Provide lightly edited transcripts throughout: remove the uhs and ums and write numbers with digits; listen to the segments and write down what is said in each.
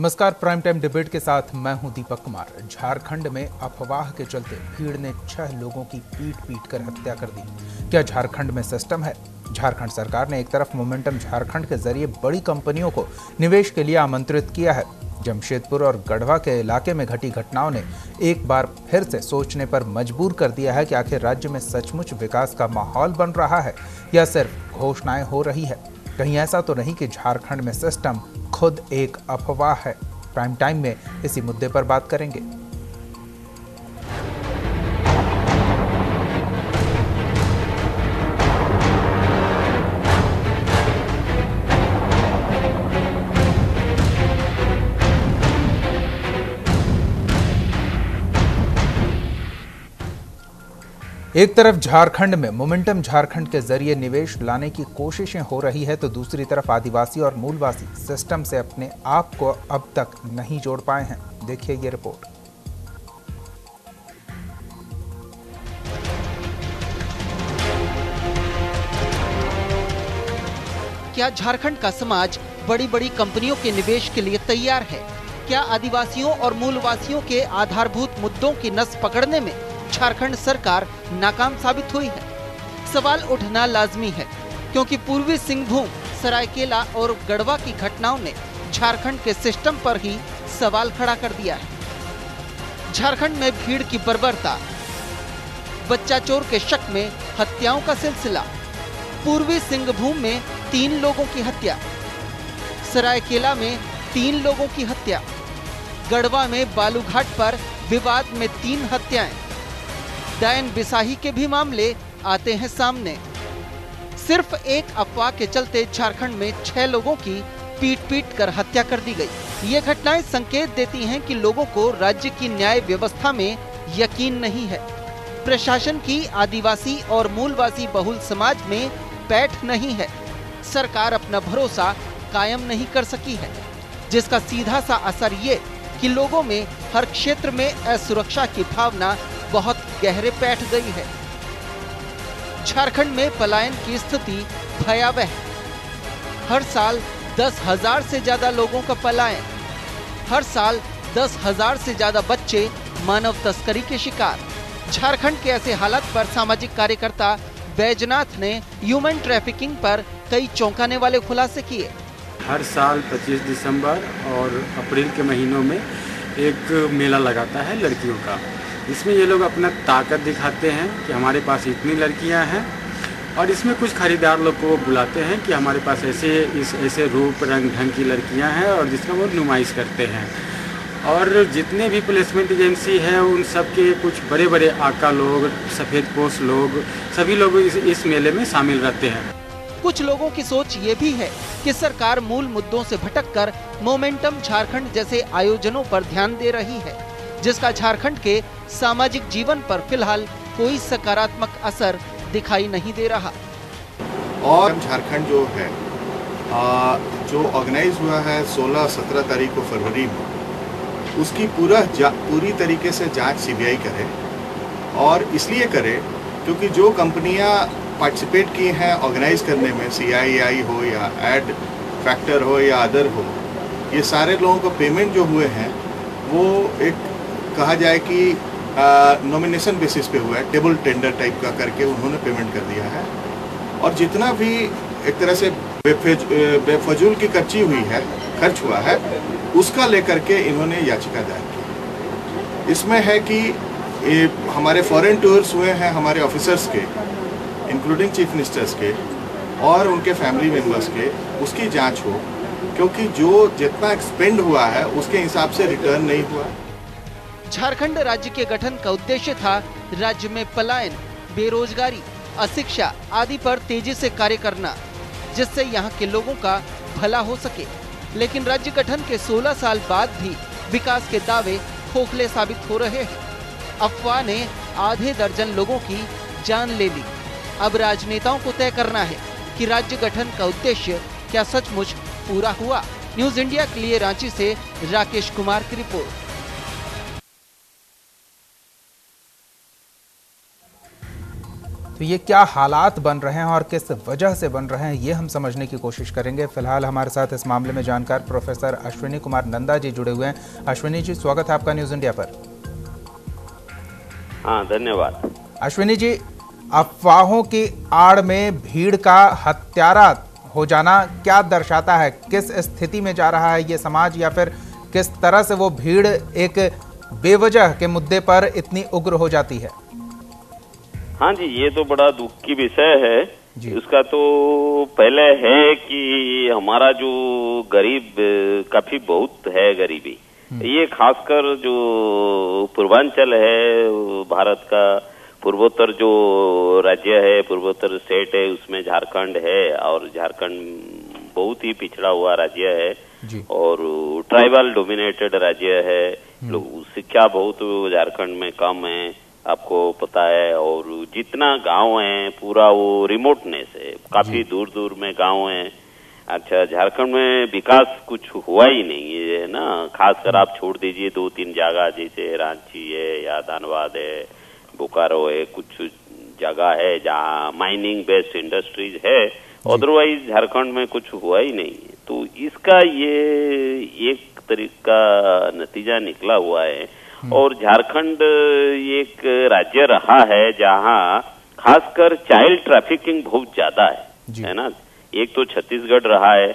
नमस्कार, prime time debate के साथ मैं हूं दीपक कुमार। झारखंड में अफवाह के चलते भीड़ ने 6 लोगों की पीट कर हत्या कर दी। क्या झारखंड में सिस्टम है? झारखंड सरकार ने एक तरफ मोमेंटम झारखंड के जरिए बड़ी कंपनियों को निवेश के लिए आमंत्रित किया है। जमशेदपुर और गढ़वा के इलाके में घटी घटनाओं ने एक बार फिर से सोचने पर मजबूर कर दिया है कि आखिर राज्य में सचमुच विकास का माहौल बन रहा है या सिर्फ घोषणाएं हो रही है। कहीं ऐसा तो नहीं कि झारखंड में सिस्टम खुद एक अफवाह है। प्राइम टाइम में इसी मुद्दे पर बात करेंगे। एक तरफ झारखंड में मोमेंटम झारखंड के जरिए निवेश लाने की कोशिशें हो रही है, तो दूसरी तरफ आदिवासी और मूलवासी सिस्टम से अपने आप को अब तक नहीं जोड़ पाए हैं। देखिए ये रिपोर्ट। क्या झारखंड का समाज बड़ी बड़ी कंपनियों के निवेश के लिए तैयार है? क्या आदिवासियों और मूलवासियों के आधारभूत मुद्दों की नस पकड़ने में झारखंड सरकार नाकाम साबित हुई है? सवाल उठना लाजमी है, क्योंकि पूर्वी सिंहभूम, सरायकेला और गढ़वा की घटनाओं ने झारखंड के सिस्टम पर ही सवाल खड़ा कर दिया है। झारखंड में भीड़ की बर्बरता, बच्चा चोर के शक में हत्याओं का सिलसिला, पूर्वी सिंहभूम में 3 लोगों की हत्या, सरायकेला में 3 लोगों की हत्या, गढ़वा में बालूघाट पर विवाद में 3 हत्याएं, डायन बिसाही के भी मामले आते हैं सामने। सिर्फ एक अफवाह के चलते झारखंड में 6 लोगों की पीट कर हत्या कर दी गई। ये घटनाएं संकेत देती हैं कि लोगों को राज्य की न्याय व्यवस्था में यकीन नहीं है। प्रशासन की आदिवासी और मूलवासी बहुल समाज में पैठ नहीं है। सरकार अपना भरोसा कायम नहीं कर सकी है, जिसका सीधा सा असर ये कि लोगों में हर क्षेत्र में असुरक्षा की भावना बहुत गहरे बैठ गई है। झारखंड में पलायन की स्थिति भयावह है। हर साल 10,000 से ज्यादा लोगों का पलायन, हर साल 10,000 से ज्यादा बच्चे मानव तस्करी के शिकार। झारखंड के ऐसे हालात पर सामाजिक कार्यकर्ता बैजनाथ ने ह्यूमन ट्रैफिकिंग पर कई चौंकाने वाले खुलासे किए। हर साल 25 दिसंबर और अप्रैल के महीनों में एक मेला लगाता है लड़कियों का। इसमें ये लोग अपना ताकत दिखाते हैं कि हमारे पास इतनी लड़कियां हैं, और इसमें कुछ खरीदार लोग को बुलाते हैं कि हमारे पास ऐसे रूप रंग ढंग की लड़कियां हैं, और जिसका वो नुमाइश करते हैं। और जितने भी प्लेसमेंट एजेंसी हैं उन सब के कुछ बड़े बड़े आका लोग, सफ़ेद पोश लोग, सभी लोग इस मेले में शामिल रहते हैं। कुछ लोगों की सोच ये भी है कि सरकार मूल मुद्दों से भटककर मोमेंटम झारखंड जैसे आयोजनों पर ध्यान दे रही है, जिसका झारखंड के सामाजिक जीवन पर फिलहाल कोई सकारात्मक असर दिखाई नहीं दे रहा। और झारखंड जो है जो ऑर्गेनाइज हुआ है 16-17 तारीख को फरवरी में, उसकी पूरी तरीके से जांच सीबीआई करे, और इसलिए करे क्योंकि जो कंपनियां पार्टिसिपेट की हैं ऑर्गेनाइज करने में, CII हो या एड फैक्टर हो या अदर हो, ये सारे लोगों को पेमेंट जो हुए हैं वो एक कहा जाए कि नॉमिनेशन बेसिस पे हुआ है, टेबल टेंडर टाइप का करके उन्होंने पेमेंट कर दिया है। और जितना भी एक तरह से बेफजूल की खर्च हुआ है, उसका लेकर के इन्होंने याचिका दायर की। इसमें है कि हमारे फॉरेन टूर्स हुए हैं हमारे ऑफिसर्स के, इंक्लूडिंग चीफ मिनिस्टर्स के और उनके फैमिली मेंबर्स के, उसकी जांच हो, क्योंकि जो जितना एक्सपेंड हुआ है उसके हिसाब से रिटर्न नहीं हुआ। झारखंड राज्य के गठन का उद्देश्य था राज्य में पलायन, बेरोजगारी, अशिक्षा आदि पर तेजी से कार्य करना, जिससे यहाँ के लोगों का भला हो सके। लेकिन राज्य गठन के 16 साल बाद भी विकास के दावे खोखले साबित हो रहे हैं। अफवाह ने आधे दर्जन लोगों की जान ले ली। अब राजनेताओं को तय करना है कि राज्य गठन का उद्देश्य क्या सचमुच पूरा हुआ। न्यूज इंडिया के लिए रांची से राकेश कुमार की रिपोर्ट। तो ये क्या हालात बन रहे हैं और किस वजह से बन रहे हैं, ये हम समझने की कोशिश करेंगे। फिलहाल हमारे साथ इस मामले में जानकार प्रोफेसर अश्विनी कुमार नंदा जी जुड़े हुए हैं। अश्विनी जी, स्वागत है आपका न्यूज़ इंडिया पर। हाँ, धन्यवाद। अश्विनी जी, अफवाहों की आड़ में भीड़ का हत्यारा हो जाना क्या दर्शाता है? किस स्थिति में जा रहा है ये समाज, या फिर किस तरह से वो भीड़ एक बेवजह के मुद्दे पर इतनी उग्र हो जाती है? हाँ जी, ये तो बड़ा दुख की विषय है। उसका तो पहले है कि हमारा जो गरीब काफी बहुत है गरीबी, ये खासकर जो पूर्वांचल है भारत का, पूर्वोत्तर जो राज्य है, पूर्वोत्तर स्टेट है, उसमें झारखंड है और झारखंड बहुत ही पिछड़ा हुआ राज्य है और ट्राइबल डोमिनेटेड राज्य है। लोग शिक्षा बहुत झारखंड में कम है, आपको पता है। और जितना गांव है पूरा वो रिमोटनेस है, काफी दूर दूर में गांव है। अच्छा, झारखंड में विकास कुछ हुआ ही नहीं है ना, खासकर आप छोड़ दीजिए 2-3 जगह जैसे रांची है या धनबाद है, बोकारो है, कुछ जगह है जहाँ माइनिंग बेस्ड इंडस्ट्रीज है, अदरवाइज झारखंड में कुछ हुआ ही नहीं है। तो इसका ये एक तरीका नतीजा निकला हुआ है। और झारखंड एक राज्य रहा है जहाँ खासकर चाइल्ड ट्रैफिकिंग बहुत ज्यादा है ना। एक तो छत्तीसगढ़ रहा है,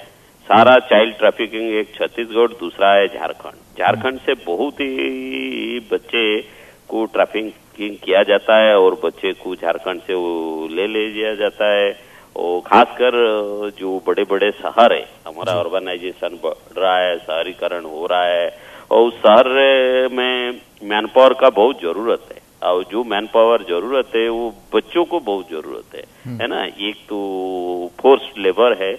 सारा चाइल्ड ट्रैफिकिंग एक छत्तीसगढ़, दूसरा है झारखंड। झारखंड से बहुत ही बच्चे को ट्रैफिकिंग किया जाता है और बच्चे को झारखंड से वो ले लिया जाता है। और खासकर जो बड़े बड़े शहर है, हमारा अर्बनाइजेशन बढ़ रहा है, शहरीकरण हो रहा है और उस शहर में मैन पावर का बहुत जरूरत है। और जो मैन पावर जरूरत है वो बच्चों को बहुत जरूरत है ना। एक तो फोर्स्ड लेबर है,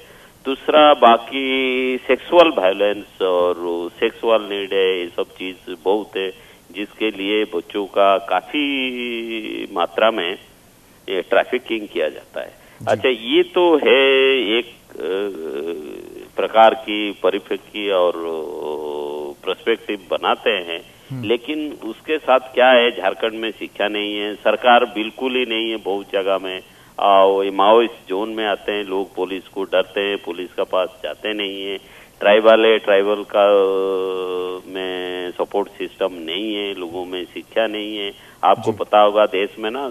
दूसरा बाकी सेक्सुअल वायलेंस और सेक्सुअल नीड है, ये सब चीज बहुत है जिसके लिए बच्चों का काफी मात्रा में ये ट्रैफिकिंग किया जाता है। अच्छा, ये तो है एक प्रकार की परिप्रेक्ष्य और पर्सपेक्टिव बनाते हैं, लेकिन उसके साथ क्या है, झारखंड में शिक्षा नहीं है, सरकार बिल्कुल ही नहीं है बहुत जगह में। और माओइस्ट जोन में आते हैं लोग, पुलिस को डरते हैं, पुलिस का पास जाते नहीं है। ट्राइबल है, ट्राइबल का में सपोर्ट सिस्टम नहीं है, लोगों में शिक्षा नहीं है। आपको पता होगा देश में ना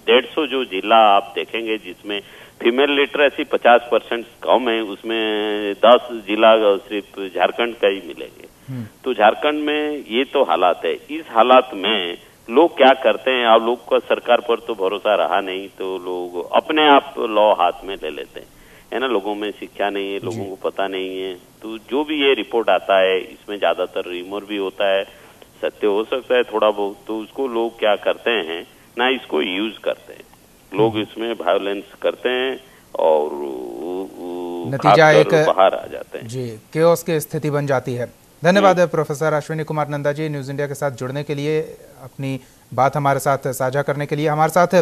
150 जो जिला आप देखेंगे जिसमें फीमेल लिटरेसी 50% कम है, उसमें 10 जिला सिर्फ झारखंड का ही मिलेंगे। तो झारखंड में ये तो हालात है। इस हालात में लोग क्या करते हैं, आप लोग का सरकार पर तो भरोसा रहा नहीं, तो लोग अपने आप लॉ हाथ में ले लेते हैं, है ना। लोगों में शिक्षा नहीं है, लोगों को पता नहीं है। तो जो भी ये रिपोर्ट आता है इसमें ज्यादातर रिमोर भी होता है, सत्य हो सकता है थोड़ा बहुत, तो उसको लोग क्या करते हैं ना, इसको यूज करते हैं, लोग इसमें वायलेंस करते हैं और नतीजा एक बाहर आ जाते हैं जी, केओस की स्थिति बन जाती है। धन्यवाद professor Ashwini Kumar Nanda ji, news India के साथ जुड़ने के लिए, अपनी बात हमारे साथ साझा करने के लिए। हमारे साथ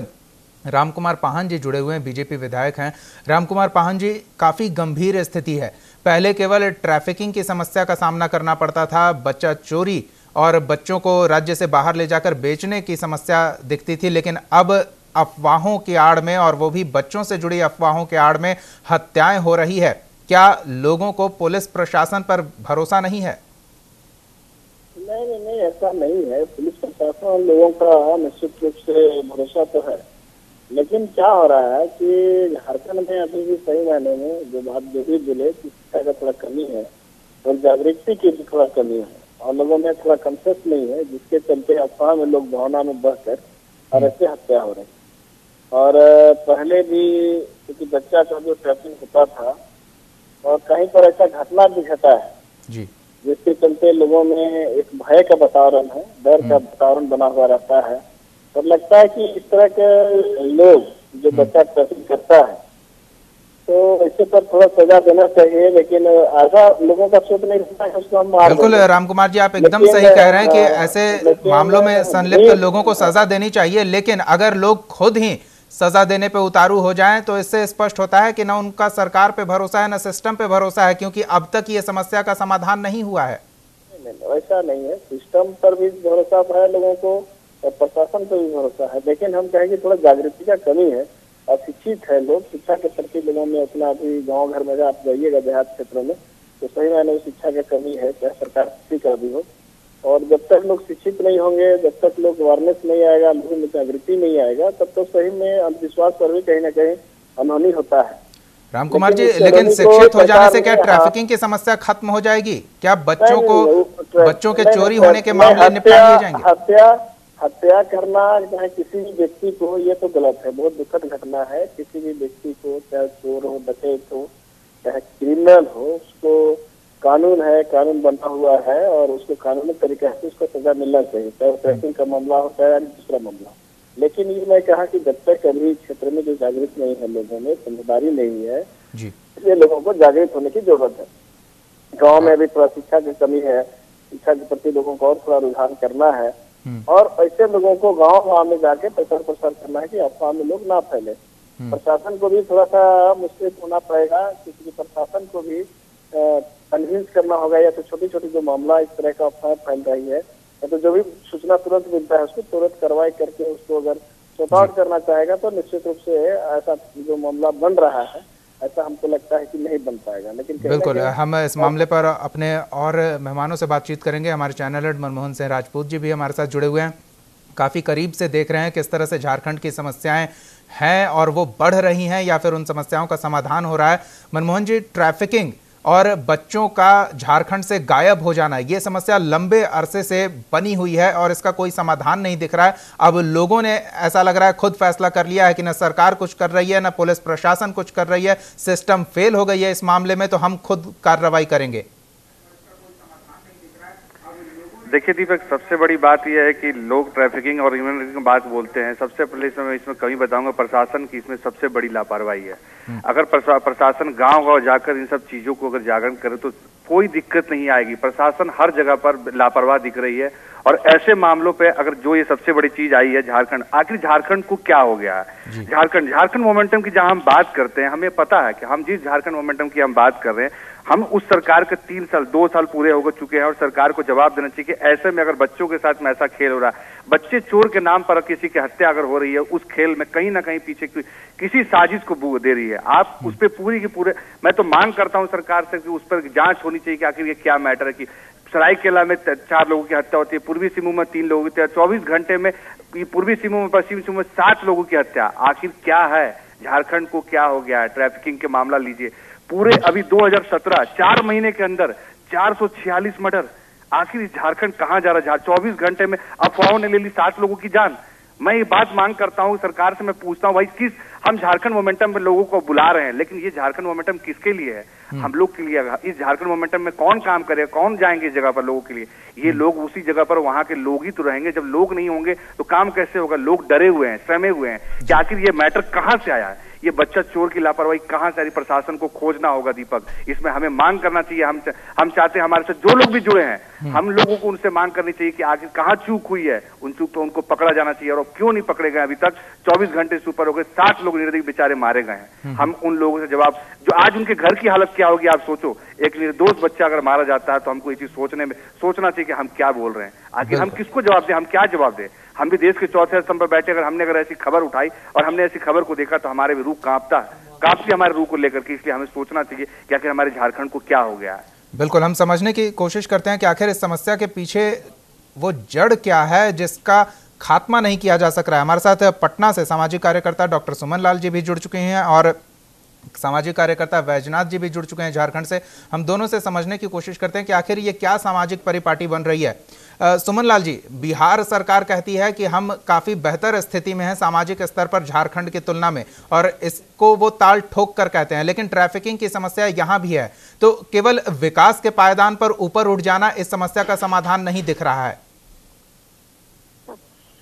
रामकुमार पाहन जी जुड़े हुए हैं, बीजेपी विधायक हैं। रामकुमार पाहन जी, काफ़ी गंभीर स्थिति है। पहले केवल ट्रैफिकिंग की समस्या का सामना करना पड़ता था, बच्चा चोरी और बच्चों को राज्य से बाहर ले जाकर बेचने की समस्या दिखती थी, लेकिन अब अफवाहों की आड़ में, और वो भी बच्चों से जुड़ी अफवाहों के आड़ में, हत्याएं हो रही है। क्या लोगों को पुलिस प्रशासन पर भरोसा नहीं है? नहीं, ऐसा नहीं है। पुलिस प्रशासन लोगों का निश्चित रूप से भरोसा तो है, लेकिन क्या हो रहा है कि झारखंड में अभी भी सही मायने में जो बात जो भी बोले कि शिक्षा का थोड़ा कमी है और जागृति की भी थोड़ा कमी है और लोगों में थोड़ा कॉन्शियस नहीं है, जिसके चलते अफवाह में लोग भावना में बहकर और ऐसे हत्या हो रही। और पहले भी क्योंकि बच्चा का जो ट्रैफिक होता था और कहीं पर ऐसा घटना भी घटा है जी, जिसके चलते लोगों में एक भय का वातावरण है, डर का वातावरण बना हुआ रहता है। और लगता है कि इस तरह के लोग जो बच्चा ट्रैफिक करता है तो ऐसे पर थोड़ा सजा देना चाहिए, लेकिन आधा लोगों का सोच नहीं रहता है उसको हम मार। बिल्कुल रामकुमार जी, आप एकदम सही कह रहे हैं कि ऐसे मामलों में संलिप्त लोगों को सजा देनी चाहिए, लेकिन अगर लोग खुद ही सजा देने पे उतारू हो जाएं तो इससे स्पष्ट होता है कि ना उनका सरकार पे भरोसा है, ना सिस्टम पे भरोसा है, क्योंकि अब तक ये समस्या का समाधान नहीं हुआ है। नहीं, ऐसा नहीं है, सिस्टम पर भी भरोसा है लोगों को और प्रशासन पर भी भरोसा है। लेकिन हम कहेंगे थोड़ा जागृति का कमी है। अशिक्षित है लोग, शिक्षा के प्रति लोगों में उतना अभी गाँव घर में आप जाइएगा देहात क्षेत्रों में तो सही मायने में शिक्षा की कमी है, चाहे सरकार किसी का भी हो। और जब तक लोग शिक्षित नहीं होंगे, जब तक लोग अवेयरनेस नहीं आएगा, लोगों में जागृति नहीं आएगा, तब तो सही में अंधविश्वास पर भी कहीं ना कहीं अनहोनी होता है। राम कुमार जी, लेकिन शिक्षित हो जाने से क्या ट्रैफिकिंग की समस्या खत्म हो जाएगी? क्या बच्चों के चोरी होने के मामले निपटा लिए जाएंगे? हत्या करना चाहे किसी भी व्यक्ति को, ये तो गलत है, बहुत दुखद घटना है। किसी भी व्यक्ति को, चाहे चोर हो, डकैत हो, चाहे क्रिमिनल हो, उसको कानून है, कानून बना हुआ है और उसको कानूनी तरीके से उसको सजा मिलना चाहिए, चाहे ट्रैफिकिंग का मामला हो चाहे दूसरा मामला। लेकिन ये मैं कहा कि जब तक अभी क्षेत्र में जो जागृत नहीं है, लोगों में समझदारी नहीं है, इसलिए लोगों को जागृत होने की जरूरत है। गाँव में भी थोड़ा शिक्षा की कमी है, शिक्षा के प्रति लोगों को और थोड़ा रुझान करना है और ऐसे लोगों को गांव में जाके प्रचार करना है कि अफवाह में लोग ना फैले। प्रशासन को भी थोड़ा सा मुश्किल होना पड़ेगा, क्योंकि प्रशासन को भी कन्विंस करना होगा, या तो छोटी छोटी जो मामला इस तरह का अफवाह फैल रही है, या तो जो भी सूचना तुरंत मिलता है उसको तुरंत कार्रवाई करके उसको अगर सॉर्ट आउट करना चाहेगा तो निश्चित रूप से ऐसा जो मामला बन रहा है ऐसा हमको लगता है कि नहीं बन पाएगा। लेकिन बिल्कुल हम इस मामले पर अपने और मेहमानों से बातचीत करेंगे। हमारे चैनल हेड मनमोहन सिंह राजपूत जी भी हमारे साथ जुड़े हुए हैं, काफ़ी करीब से देख रहे हैं किस तरह से झारखंड की समस्याएं हैं और वो बढ़ रही हैं या फिर उन समस्याओं का समाधान हो रहा है। मनमोहन जी, ट्रैफिकिंग और बच्चों का झारखंड से गायब हो जाना, ये समस्या लंबे अरसे से बनी हुई है और इसका कोई समाधान नहीं दिख रहा है। अब लोगों ने ऐसा लग रहा है खुद फैसला कर लिया है कि न सरकार कुछ कर रही है, न पुलिस प्रशासन कुछ कर रही है, सिस्टम फेल हो गई है इस मामले में, तो हम खुद कार्रवाई करेंगे। देखिए दीपक, सबसे बड़ी बात यह है कि लोग ट्रैफिकिंग और ह्यूमन की बात बोलते हैं। सबसे पहले मैं इसमें कमी बताऊंगा, प्रशासन की इसमें सबसे बड़ी लापरवाही है। अगर प्रशासन गांव-गांव जाकर इन सब चीजों को अगर जागरण करे तो कोई दिक्कत नहीं आएगी। प्रशासन हर जगह पर लापरवाह दिख रही है और ऐसे मामलों पे अगर जो ये सबसे बड़ी चीज आई है झारखंड, आखिर झारखंड को क्या हो गया है? झारखंड मोमेंटम की जहां हम बात करते हैं, हमें पता है कि हम जिस झारखंड मोमेंटम की हम बात कर रहे हैं, हम उस सरकार के 2 साल पूरे हो चुके हैं और सरकार को जवाब देना चाहिए कि ऐसे में अगर बच्चों के साथ में ऐसा खेल हो रहा है, बच्चे चोर के नाम पर किसी की हत्या अगर हो रही है, उस खेल में कहीं ना कहीं पीछे किसी साजिश को बू दे रही है। आप उस पर पूरी की पूरे, मैं तो मांग करता हूं सरकार से कि उस पर जांच होनी चाहिए कि आखिर ये क्या मैटर है कि सरायकेला में 4 लोगों की हत्या होती है, पूर्वी सिंहभूम में 3 लोगों की हत्या, 24 घंटे में पूर्वी सिंहभूम में, पश्चिमी सिंहभूम में 7 लोगों की हत्या। आखिर क्या है? झारखंड को क्या हो गया है? ट्रैफिकिंग के मामला लीजिए, पूरे अभी 2017 4 महीने के अंदर 446 मर्डर। आखिर झारखंड कहां जा रहा है? 24 घंटे में अफवाहों ने ले ली 7 लोगों की जान। मैं ये बात मांग करता हूं सरकार से, मैं पूछता हूं भाई, हम झारखंड मोमेंटम में लोगों को बुला रहे हैं, लेकिन ये झारखंड मोमेंटम किसके लिए है? हम लोग के लिए। इस झारखंड मोमेंटम में कौन काम करेगा, कौन जाएंगे इस जगह पर लोगों के लिए? ये लोग उसी जगह पर वहां के लोग ही तो रहेंगे। जब लोग नहीं होंगे तो काम कैसे होगा? लोग डरे हुए हैं, सहमे हुए हैं कि आखिर ये मैटर कहां से आया है, ये बच्चा चोर की लापरवाही कहां से आई? प्रशासन को खोजना होगा दीपक, इसमें हमें मांग करना चाहिए। हम चाहते हैं हमारे साथ जो लोग भी जुड़े हैं, हम लोगों को उनसे मांग करनी चाहिए कि आखिर कहां चूक हुई है, उन चूक तो उनको पकड़ा जाना चाहिए। और क्यों नहीं पकड़े गए अभी तक? 24 घंटे से ऊपर हो गए, 7 लोग निर्दोष बेचारे मारे गए हैं। हम उन लोगों से जवाब, जो आज उनके घर की हालत क्या होगी आप सोचो। एक निर्दोष बच्चा अगर मारा जाता है तो हमको ये चीज सोचना चाहिए कि हम क्या बोल रहे हैं, आखिर हम किसको जवाब दें, हम क्या जवाब दें? हम भी देश के चौथे स्तंभ पर बैठे, अगर ऐसी खबर उठाई और हमने ऐसी खबर को देखा तो हमारे भी रूह कांपती हमारे रूह को लेकर के। इसलिए हमें सोचना चाहिए कि आखिर हमारे झारखंड को क्या हो गया है। बिल्कुल, हम समझने की कोशिश करते हैं कि आखिर इस समस्या के पीछे वो जड़ क्या है जिसका खात्मा नहीं किया जा सक रहा है। हमारे साथ पटना से सामाजिक कार्यकर्ता डॉक्टर सुमन लाल जी भी जुड़ चुके हैं और सामाजिक कार्यकर्ता वैजनाथ जी भी जुड़ चुके हैं झारखंड से। हम दोनों से समझने की कोशिश करते हैं कि आखिर ये क्या सामाजिक परिपाटी बन रही है। सुमन लाल जी, बिहार सरकार कहती है कि हम काफ़ी बेहतर स्थिति में हैं सामाजिक स्तर पर झारखंड की तुलना में, और इसको वो ताल ठोक कर कहते हैं, लेकिन ट्रैफिकिंग की समस्या यहाँ भी है। तो केवल विकास के पायदान पर ऊपर उठ जाना इस समस्या का समाधान नहीं दिख रहा है।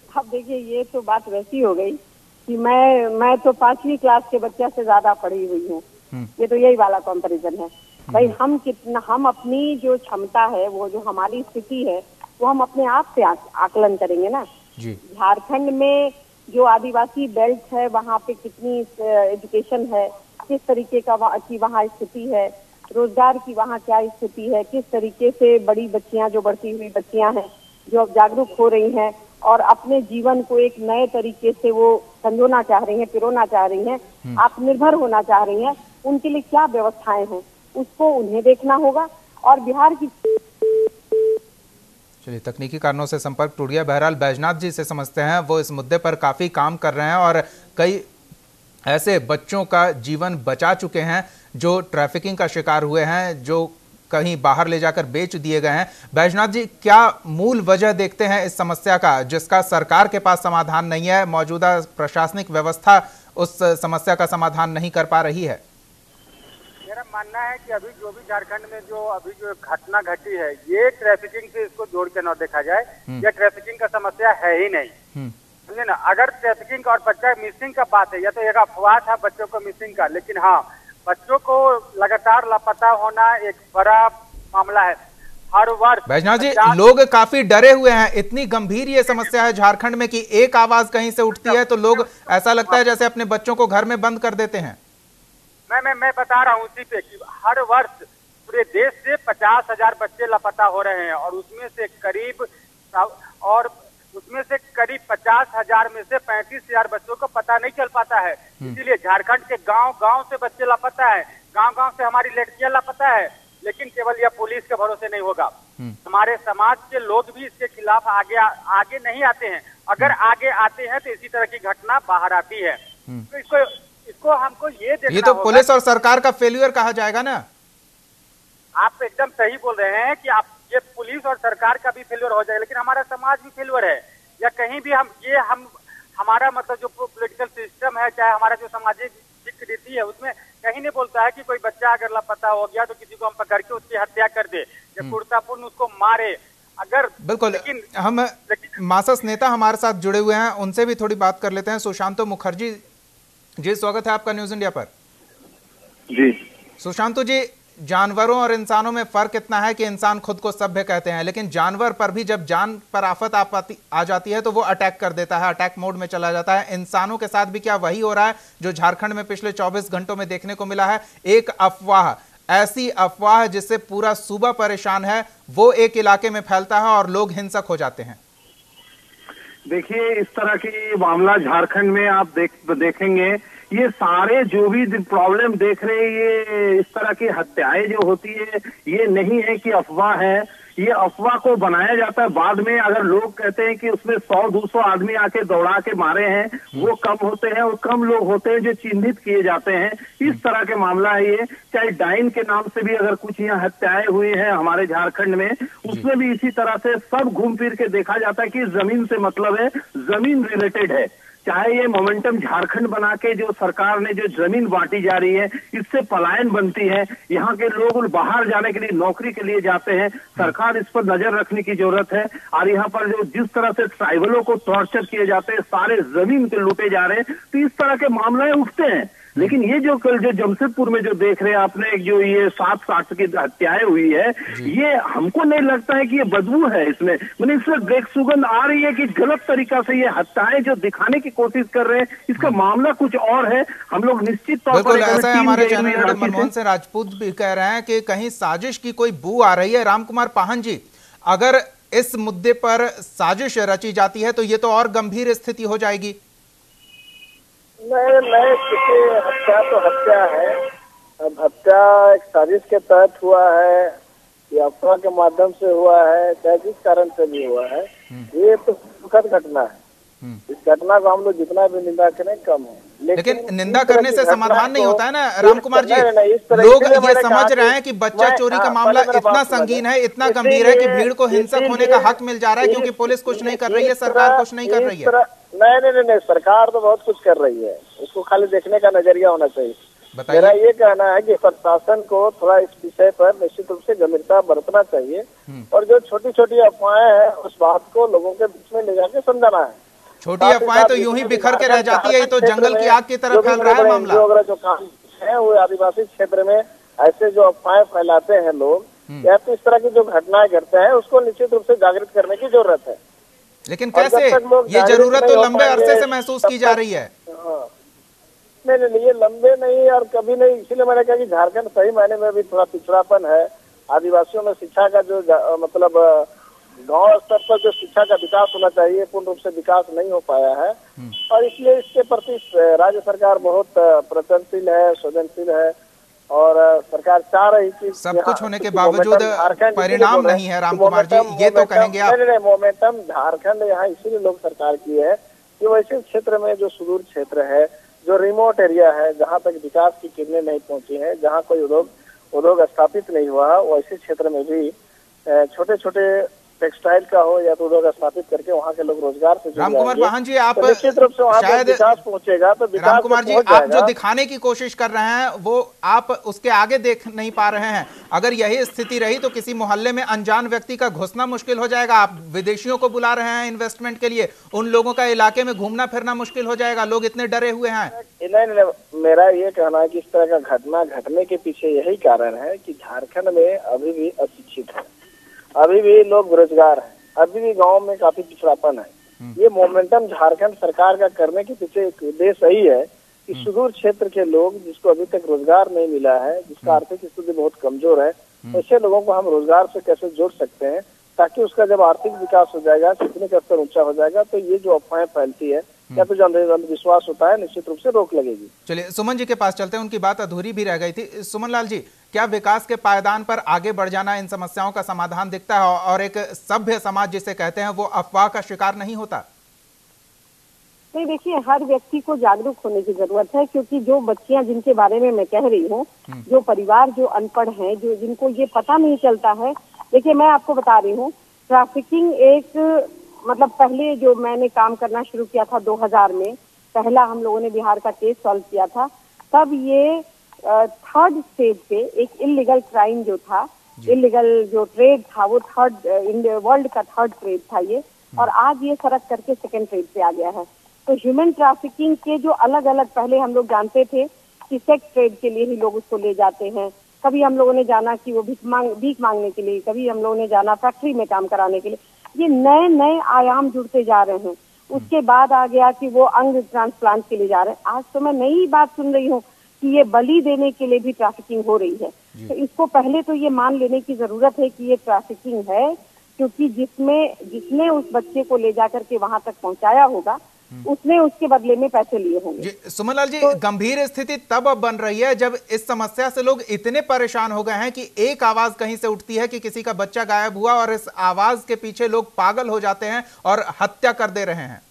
अब देखिए, ये तो बात वैसी हो गई कि मैं तो 5वीं क्लास के बच्चे से ज्यादा पढ़ी हुई हूँ। ये तो यही वाला कंपैरिजन है भाई। हम अपनी जो क्षमता है, वो जो हमारी स्थिति है, वो हम अपने आप से आकलन करेंगे ना जी। झारखंड में जो आदिवासी बेल्ट है, वहाँ पे कितनी एजुकेशन है, किस तरीके का वहाँ स्थिति है, रोजगार की वहाँ क्या स्थिति है, किस तरीके से बड़ी बच्चियां, जो बढ़ती हुई बच्चियां हैं, जो अब जागरूक हो रही हैं, और अपने जीवन को एक नए तरीके से वो संजोना चाह रही हैं, पिरोना चाह रही हैं, आत्मनिर्भर होना चाह रही हैं, उनके लिए क्या व्यवस्थाएं हैं उसको उन्हें देखना होगा। और बिहार की चलिए, तकनीकी कारणों से संपर्क टूट गया। बहरहाल बैजनाथ जी से समझते हैं, वो इस मुद्दे पर काफी काम कर रहे हैं और कई ऐसे बच्चों का जीवन बचा चुके हैं जो ट्रैफिकिंग का शिकार हुए हैं, जो कहीं बाहर ले जाकर बेच दिए गए हैं। बैजनाथ जी, क्या मूल वजह देखते हैं इस समस्या का, जिसका सरकार के पास समाधान नहीं है, मौजूदा प्रशासनिक व्यवस्था उस समस्या का समाधान नहीं कर पा रही है? मेरा मानना है कि अभी जो भी झारखंड में जो घटना घटी है, ये ट्रैफिकिंग से इसको जोड़ के न देखा जाए। ये ट्रैफिकिंग का समस्या है ही नहीं, समझे ना। अगर ट्रैफिकिंग और बच्चा मिसिंग का बात है, या तो एक अफवाह था बच्चों को मिसिंग का, लेकिन हाँ, बच्चों को लगातार लापता होना एक बड़ा मामला है हर वर्ष। बैजनाथ जी, लोग काफी डरे हुए हैं। इतनी गंभीर ये समस्या है झारखंड में कि एक आवाज कहीं से उठती है तो लोग, ऐसा लगता है जैसे अपने बच्चों को घर में बंद कर देते हैं। मैं बता रहा हूँ उसी पे कि हर वर्ष पूरे देश से 50,000 बच्चे लापता हो रहे हैं और उसमें से करीब 50,000 में से 35,000 बच्चों को पता नहीं चल पाता है। इसीलिए झारखंड के गांव-गांव से बच्चे लापता है, गांव-गांव से हमारी लड़कियां लापता है। लेकिन केवल यह पुलिस के भरोसे नहीं होगा, हमारे समाज के लोग भी इसके खिलाफ आगे नहीं आते हैं। अगर आगे आते हैं तो इसी तरह की घटना बाहर आती है। तो इसको हमको ये देखना, ये तो पुलिस और सरकार का फेल्यूर कहा जाएगा ना। आप एकदम सही बोल रहे हैं कि आप ये पुलिस और सरकार का भी फेल्यूर हो जाएगा, लेकिन हमारा समाज भी फेल्यूर है। या कहीं भी हमारा मतलब जो पॉलिटिकल सिस्टम है, चाहे हमारा जो सामाजिक रीति है, उसमें कहीं नहीं बोलता है कि कोई बच्चा अगर लापता हो गया तो किसी को हम पकड़ के उसकी हत्या कर दे या क्रूरतापूर्ण उसको मारे। अगर बिल्कुल, हम मासस नेता हमारे साथ जुड़े हुए हैं, उनसे भी थोड़ी बात कर लेते हैं। सुशांतु मुखर्जी जी, स्वागत है आपका न्यूज इंडिया पर। जी सुशांतु जी, जानवरों और इंसानों में फर्क इतना है कि इंसान खुद को सभ्य कहते हैं, लेकिन जानवर पर भी जब जान पर आफत आ जाती है तो वो अटैक कर देता है, अटैक मोड में चला जाता है। इंसानों के साथ भी क्या वही हो रहा है जो झारखंड में पिछले 24 घंटों में देखने को मिला है? एक अफवाह, ऐसी अफवाह जिससे पूरा सूबा परेशान है, वो एक इलाके में फैलता है और लोग हिंसक हो जाते हैं। देखिए, इस तरह की मामला झारखंड में आप देखेंगे, ये सारे जो भी प्रॉब्लम देख रहे हैं, ये इस तरह की हत्याएं जो होती है, ये नहीं है कि अफवाह है। ये अफवाह को बनाया जाता है बाद में। अगर लोग कहते हैं कि उसमें 100-200 आदमी आके दौड़ा के मारे हैं, वो कम होते हैं और कम लोग होते हैं जो चिन्हित किए जाते हैं। इस तरह के मामला है ये। चाहे डाइन के नाम से भी अगर कुछ यहाँ हत्याएं हुई हैं हमारे झारखंड में, उसमें भी इसी तरह से सब घूम फिर के देखा जाता है कि जमीन से मतलब है, जमीन रिलेटेड है। चाहे ये मोमेंटम झारखंड बना के जो सरकार ने जो जमीन बांटी जा रही है, इससे पलायन बनती है। यहाँ के लोग बाहर जाने के लिए, नौकरी के लिए जाते हैं। सरकार इस पर नजर रखने की जरूरत है। और यहाँ पर जो जिस तरह से ट्राइबलों को टॉर्चर किए जाते हैं, सारे जमीन के लूटे जा रहे हैं, तो इस तरह के मामले उठते हैं। लेकिन ये जो कल जो जमशेदपुर में जो देख रहे हैं आपने, जो ये 7 की हत्याएं हुई है, ये हमको नहीं लगता है कि ये बदबू है इसमें, मैंने इसमें देख सुगंध आ रही है कि गलत तरीका से ये हत्याएं जो दिखाने की कोशिश कर रहे हैं, इसका मामला कुछ और है। हम लोग निश्चित तौर पर ऐसा है, हमारे चैनल मनमोहन सिंह राजपूत भी कह रहे हैं कि कहीं साजिश की कोई बू आ रही है। रामकुमार पाहन जी, अगर इस मुद्दे पर साजिश रची जाती है तो ये तो और गंभीर स्थिति हो जाएगी। नहीं, क्योंकि हत्या तो हत्या है। अब हत्या एक साजिश के तहत हुआ है या अफवाह के माध्यम से हुआ है, चाहे जिस कारण से भी हुआ है, ये तो दुखद घटना है। इस घटना को हम लोग जितना भी निंदा करें कम है। लेकिन निंदा करने से समाधान नहीं होता है ना रामकुमार जी। लोग ये समझ रहे हैं कि बच्चा चोरी का मामला इतना संगीन है, इतना गंभीर है कि भीड़ को हिंसक होने का हक मिल जा रहा है, क्योंकि पुलिस कुछ नहीं कर रही है, सरकार कुछ नहीं कर रही है। नहीं, सरकार तो बहुत कुछ कर रही है, उसको खाली देखने का नजरिया होना चाहिए। मेरा ये कहना है कि प्रशासन को थोड़ा इस विषय पर निश्चित रूप से गंभीरता बरतना चाहिए और जो छोटी छोटी अफवाहें हैं उस बात को लोगों के बीच में ले जाके समझाना है। छोटी अफवाहें तो यूं ही बिखर के रह जाती है, ये तो जंगल की आग की तरह फैल रहा है मामला। जो काम है वो आदिवासी क्षेत्र में ऐसे जो अफवाहें फैलाते हैं लोग, या तो इस तरह की जो घटनाएं घटते हैं उसको निश्चित रूप से जागृत करने की जरूरत है। लेकिन कैसे? ये जरूरत तो लंबे अरसे से महसूस की जा रही है। नहीं, ये लंबे नहीं और कभी नहीं। इसीलिए मैंने कहा कि झारखंड सही मायने में भी थोड़ा पिछड़ापन है। आदिवासियों में शिक्षा का जो मतलब गांव स्तर पर जो शिक्षा का विकास होना चाहिए पूर्ण रूप से विकास नहीं हो पाया है और इसलिए इसके प्रति राज्य सरकार बहुत प्रयत्नशील है, संवेदनशील है और सरकार चाह रही कि सब कुछ होने के बावजूद परिणाम नहीं है। राम कुमार जी, ये तो कहेंगे आप? नहीं, मोमेंटम झारखंड यहाँ इसीलिए लोग सरकार की है कि वैसे क्षेत्र में जो सुदूर क्षेत्र है, जो रिमोट एरिया है, जहाँ तक विकास की किरणें नहीं पहुंची है, जहाँ कोई उद्योग स्थापित नहीं हुआ, वैसे क्षेत्र में भी छोटे छोटे टेक्सटाइल का हो या तो उद्योग स्थापित करके वहाँ के लोग रोजगार से जुड़ राम कुमार पाहन जी, आप निश्चित रूप से वहाँ शायद विकास पहुंचेगा तो विकास राम कुमार जी, पहुंच आप जो जाएगा। दिखाने की कोशिश कर रहे हैं वो आप उसके आगे देख नहीं पा रहे हैं। अगर यही स्थिति रही तो किसी मोहल्ले में अनजान व्यक्ति का घुसना मुश्किल हो जाएगा। आप विदेशियों को बुला रहे हैं इन्वेस्टमेंट के लिए, उन लोगों का इलाके में घूमना फिरना मुश्किल हो जाएगा। लोग इतने डरे हुए हैं। नहीं, मेरा ये कहना है कि इस तरह का घटना घटने के पीछे यही कारण है कि झारखंड में अभी भी अशिक्षित है, अभी भी लोग बेरोजगार हैं, अभी भी गांव में काफी पिछड़ापन है। ये मोमेंटम झारखंड सरकार का करने के पीछे एक उद्देश्य यही है कि सुदूर क्षेत्र के लोग जिसको अभी तक रोजगार नहीं मिला है, जिसका आर्थिक स्थिति बहुत कमजोर है, ऐसे लोगों को हम रोजगार से कैसे जोड़ सकते हैं ताकि उसका जब आर्थिक विकास हो जाएगा, सीखने का स्तर ऊंचा हो जाएगा तो ये जो अफवाहें फैलती है या तो जो अंधविश्वास होता है निश्चित रूप से रोक लगेगी। चलिए सुमन जी के पास चलते हैं, उनकी बात अधूरी भी रह गई थी। सुमन लाल जी, क्या विकास के पायदान पर आगे बढ़ जाना इन समस्याओं का समाधान दिखता है और एक सभ्य समाज जिसे कहते हैं वो अफवाह का शिकार नहीं होता? नहीं, देखिए, हर व्यक्ति को जागरूक होने की जरूरत है क्योंकि जो बच्चियां जिनके बारे में मैं कह रही हूँ, जो परिवार जो अनपढ़ हैं, जो जिनको ये पता नहीं चलता है। देखिए, मैं आपको बता रही हूँ, ट्रैफिकिंग एक मतलब पहले जो मैंने काम करना शुरू किया था 2000 में, पहला हम लोगों ने बिहार का केस सॉल्व किया था, तब ये थर्ड स्टेज पे एक इलीगल क्राइम जो था, इलीगल जो ट्रेड था वो वर्ल्ड का थर्ड ट्रेड था ये, और आज ये सरक करके सेकंड ट्रेड पे आ गया है। तो ह्यूमन ट्रैफिकिंग के जो अलग अलग, पहले हम लोग जानते थे कि सेक्स ट्रेड के लिए ही लोग उसको ले जाते हैं, कभी हम लोगों ने जाना कि वो भीख मांगने के लिए, कभी हम लोगों ने जाना फैक्ट्री में काम कराने के लिए। ये नए नए आयाम जुड़ते जा रहे हैं। उसके बाद आ गया कि वो अंग ट्रांसप्लांट के लिए जा रहे हैं। आज तो मैं नई बात सुन रही हूँ कि ये बलि देने के लिए भी ट्रैफिकिंग हो रही है। तो इसको पहले तो ये मान लेने की जरूरत है कि ये ट्रैफिकिंग है, क्योंकि जिसने उस बच्चे को ले जाकर के वहां तक पहुंचाया होगा उसने उसके बदले में पैसे लिए होंगे। सुमन लाल जी, गंभीर स्थिति तब अब बन रही है जब इस समस्या से लोग इतने परेशान हो गए हैं कि एक आवाज कहीं से उठती है कि किसी का बच्चा गायब हुआ और इस आवाज के पीछे लोग पागल हो जाते हैं और हत्या कर दे रहे हैं।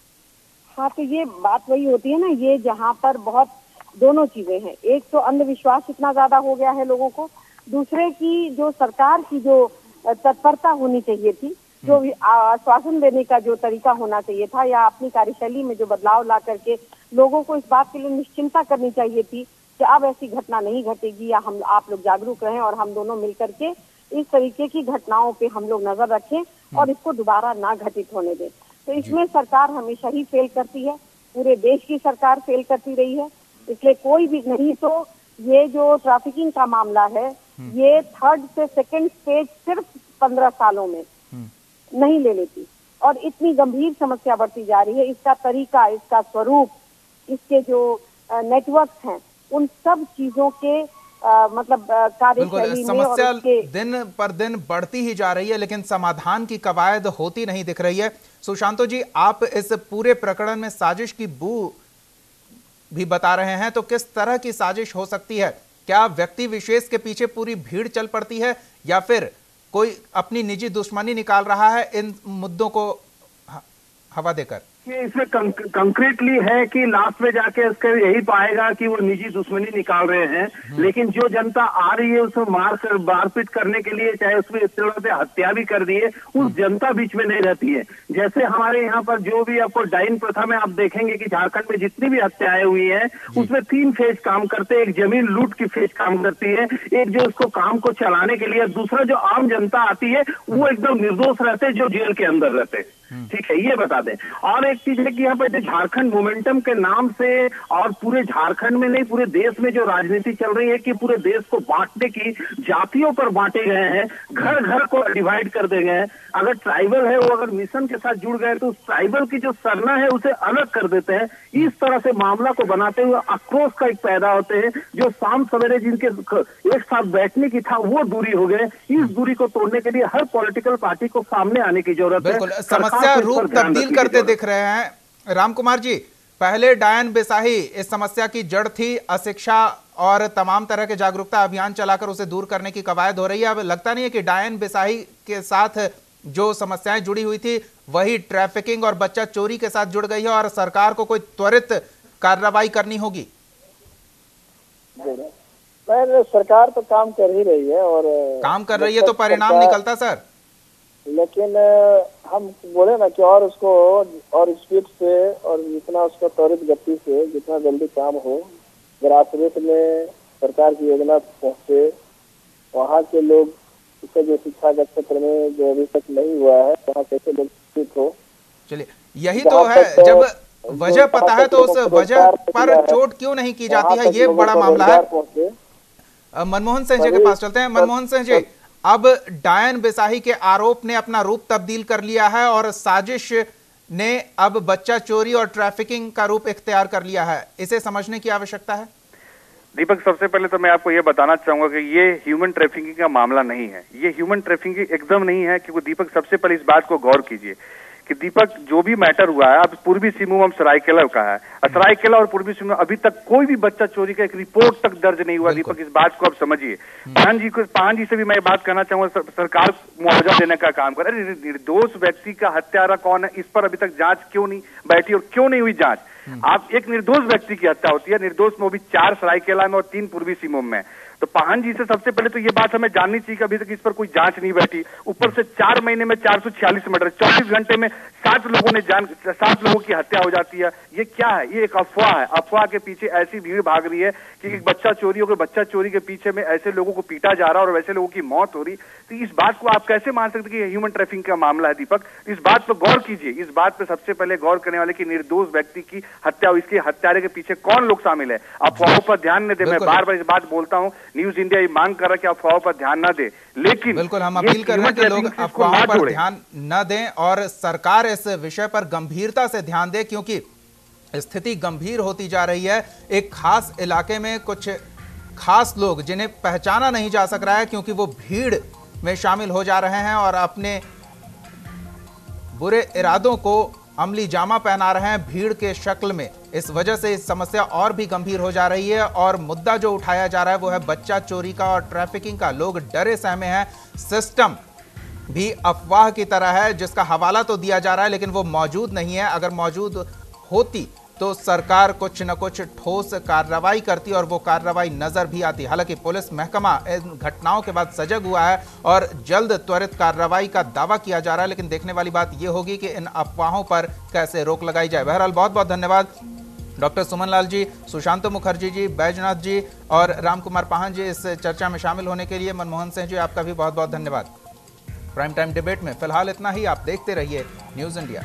हाँ, तो ये बात वही होती है ना, ये जहाँ पर बहुत दोनों चीजें हैं। एक तो अंधविश्वास इतना ज्यादा हो गया है लोगों को, दूसरे की जो सरकार की जो तत्परता होनी चाहिए थी, जो आश्वासन देने का जो तरीका होना चाहिए था, या अपनी कार्यशैली में जो बदलाव ला करके लोगों को इस बात के लिए निश्चिंता करनी चाहिए थी कि अब ऐसी घटना नहीं घटेगी, या आप लोग जागरूक रहें और हम दोनों मिलकर के इस तरीके की घटनाओं पे हम लोग नजर रखें और इसको दोबारा ना घटित होने दें। तो इसमें सरकार हमेशा ही फेल करती है, पूरे देश की सरकार फेल करती रही है। इसलिए कोई भी नहीं, तो ये जो ट्रैफिकिंग का मामला है ये थर्ड से सेकंड स्टेज सिर्फ 15 सालों में नहीं ले लेती, और इतनी गंभीर समस्या बढ़ती जा रही है। इसका तरीका, इसका स्वरूप, इसके जो नेटवर्क्स हैं, उन सब चीजों के मतलब कार्यशैली में समस्या दिन पर दिन बढ़ती ही जा रही है, लेकिन समाधान की कवायद होती नहीं दिख रही है। सुशांतो जी, आप इस पूरे प्रकरण में साजिश की बू भी बता रहे हैं, तो किस तरह की साजिश हो सकती है? क्या व्यक्ति विशेष के पीछे पूरी भीड़ चल पड़ती है, या फिर कोई अपनी निजी दुश्मनी निकाल रहा है इन मुद्दों को हवा देकर? ये इसमें कंक्रीटली है कि लास्ट में जाके इसका यही पाएगा कि वो निजी दुश्मनी निकाल रहे हैं, लेकिन जो जनता आ रही है उसमें मारपीट करने के लिए, चाहे उसमें इस तरह से हत्या भी कर दिए, उस जनता बीच में नहीं रहती है। जैसे हमारे यहाँ पर जो भी आपको डाइन प्रथा में आप देखेंगे कि झारखंड में जितनी भी हत्याएं हुई हैं उसमें 3 फेज काम करते हैं। एक जमीन लूट की फेज काम करती है, एक जो उसको काम को चलाने के लिए, दूसरा जो आम जनता आती है वो एकदम निर्दोष रहते, जो जेल के अंदर रहते। ठीक है, ये बता दें। और एक चीज है कि यहाँ पर झारखंड मोमेंटम के नाम से और पूरे झारखंड में नहीं पूरे देश में जो राजनीति चल रही है कि पूरे देश को बांटने की, जातियों पर बांटे गए हैं, घर घर को डिवाइड कर दे गए हैं। अगर ट्राइबल है वो अगर मिशन के साथ जुड़ गए तो उस ट्राइबल की जो सरना है उसे अलग कर देते हैं। इस तरह से मामला को बनाते हुए आक्रोश का एक पैदा होते हैं, जो शाम सवेरे जिनके एक साथ बैठने की था वो दूरी हो गए। इस दूरी को तोड़ने के लिए हर पॉलिटिकल पार्टी को सामने आने की जरूरत है। समस्या रूप तब्दील करते दिख रहे हैं। राम कुमार जी, पहले डायन बिसाही इस समस्या की जड़ थी, अशिक्षा और तमाम तरह के जागरूकता अभियान चलाकर उसे दूर करने की कवायद हो रही है। अब लगता नहीं है कि डायन बिसाही के साथ जो समस्याएं जुड़ी हुई थी वही ट्रैफिकिंग और बच्चा चोरी के साथ जुड़ गई है और सरकार को कोई त्वरित कार्रवाई करनी होगी? सरकार तो काम कर ही रही है और काम कर रही है तो परिणाम निकलता सर। लेकिन हम बोले ना कि और उसको और स्पीड से और जितना उसका त्वरित गति से जितना जल्दी काम हो, ग्रासरूट में सरकार की योजना पहुंचे, वहाँ के लोग इससे जो शिक्षा के क्षेत्र में जो अभी तक नहीं हुआ है वहाँ कैसे लोग शिक्षित हो। चलिए, यही तो है, जब वजह पता है तो उस वजह पर चोट क्यों नहीं की जाती है, ये बड़ा मामला है। मनमोहन सिंह जी के पास चलते हैं। मनमोहन सिंह जी, अब डायन बिसाही के आरोप ने अपना रूप तब्दील कर लिया है और साजिश ने अब बच्चा चोरी और ट्रैफिकिंग का रूप इख्तियार कर लिया है, इसे समझने की आवश्यकता है। दीपक, सबसे पहले तो मैं आपको ये बताना चाहूंगा कि ये ह्यूमन ट्रैफिकिंग का मामला नहीं है, ये ह्यूमन ट्रैफिकिंग एकदम नहीं है। क्योंकि दीपक, सबसे पहले इस बात को गौर कीजिए कि दीपक, जो भी मैटर हुआ है, अब पूर्वी सिंहभूम सरायकेला का है, सरायकेला और पूर्वी सिंहभूम अभी तक कोई भी बच्चा चोरी का एक रिपोर्ट तक दर्ज नहीं हुआ। दीपक, इस बात को आप समझिए। पाहन जी से भी मैं बात करना चाहूंगा, सरकार मुआवजा देने का काम करे। निर्दोष व्यक्ति का हत्यारा कौन है, इस पर अभी तक जांच क्यों नहीं बैठी और क्यों नहीं हुई जांच? आप एक निर्दोष व्यक्ति की हत्या होती है, निर्दोष में भी 4 सरायकेला में और 3 पूर्वी सिंहभूम में। तो पाहन जी से सबसे पहले तो ये बात हमें जाननी चाहिए कि अभी तक इस पर कोई जांच नहीं बैठी। ऊपर से 4 महीने में 446 मर्डर, 24 घंटे में 7 लोगों की हत्या हो जाती है। ये क्या है? ये एक अफवाह है। अफवाह के पीछे ऐसी भीड़ भाग रही है कि एक बच्चा चोरी हो गया, बच्चा चोरी के पीछे में ऐसे लोगों को पीटा जा रहा है और वैसे लोगों की मौत हो रही। तो इस बात को आप कैसे मान सकते कि ह्यूमन ट्रैफिकिंग का मामला है? दीपक, इस बात पर गौर कीजिए। इस बात पर सबसे पहले गौर करने वाले कि निर्दोष व्यक्ति की हत्या, इसके हत्यारे के पीछे कौन लोग शामिल है। अफवाहों पर ध्यान न दे। मैं बार बार इस बात बोलता हूँ, न्यूज इंडिया मांग कर रहा है कि अफवाहों पर ध्यान न दे, लेकिन बिल्कुल हम अपील कर रहे हैं कि लोग अफवाहों पर ध्यान न दें और सरकार इस विषय पर गंभीरता से ध्यान दे, क्योंकि स्थिति गंभीर होती जा रही है। एक खास इलाके में कुछ खास लोग जिन्हें पहचाना नहीं जा सक रहा है क्योंकि वो भीड़ में शामिल हो जा रहे हैं और अपने बुरे इरादों को अमली जामा पहना रहे हैं भीड़ के शक्ल में। इस वजह से इस समस्या और भी गंभीर हो जा रही है और मुद्दा जो उठाया जा रहा है वो है बच्चा चोरी का और ट्रैफिकिंग का। लोग डरे सहमे हैं, सिस्टम भी अफवाह की तरह है जिसका हवाला तो दिया जा रहा है लेकिन वो मौजूद नहीं है। अगर मौजूद होती तो सरकार कुछ न कुछ ठोस कार्रवाई करती और वो कार्रवाई नजर भी आती। हालांकि पुलिस महकमा इन घटनाओं के बाद सजग हुआ है और जल्द त्वरित कार्रवाई का दावा किया जा रहा है, लेकिन देखने वाली बात यह होगी कि इन अफवाहों पर कैसे रोक लगाई जाए। बहरहाल बहुत बहुत धन्यवाद डॉक्टर सुमन लाल जी, सुशांत मुखर्जी जी, बैजनाथ जी और राम कुमार पाहन जी इस चर्चा में शामिल होने के लिए। मनमोहन सिंह जी, आपका भी बहुत बहुत धन्यवाद। प्राइम टाइम डिबेट में फिलहाल इतना ही। आप देखते रहिए न्यूज इंडिया।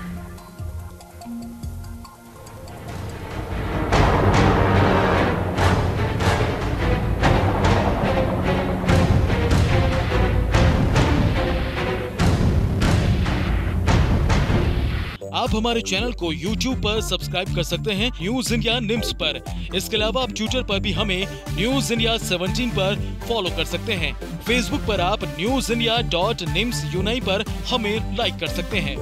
आप हमारे चैनल को YouTube पर सब्सक्राइब कर सकते हैं न्यूज इंडिया निम्स पर। इसके अलावा आप ट्विटर पर भी हमें न्यूज इंडिया 17 पर फॉलो कर सकते हैं। फेसबुक पर आप newsindia.nimsuni पर हमें लाइक कर सकते हैं।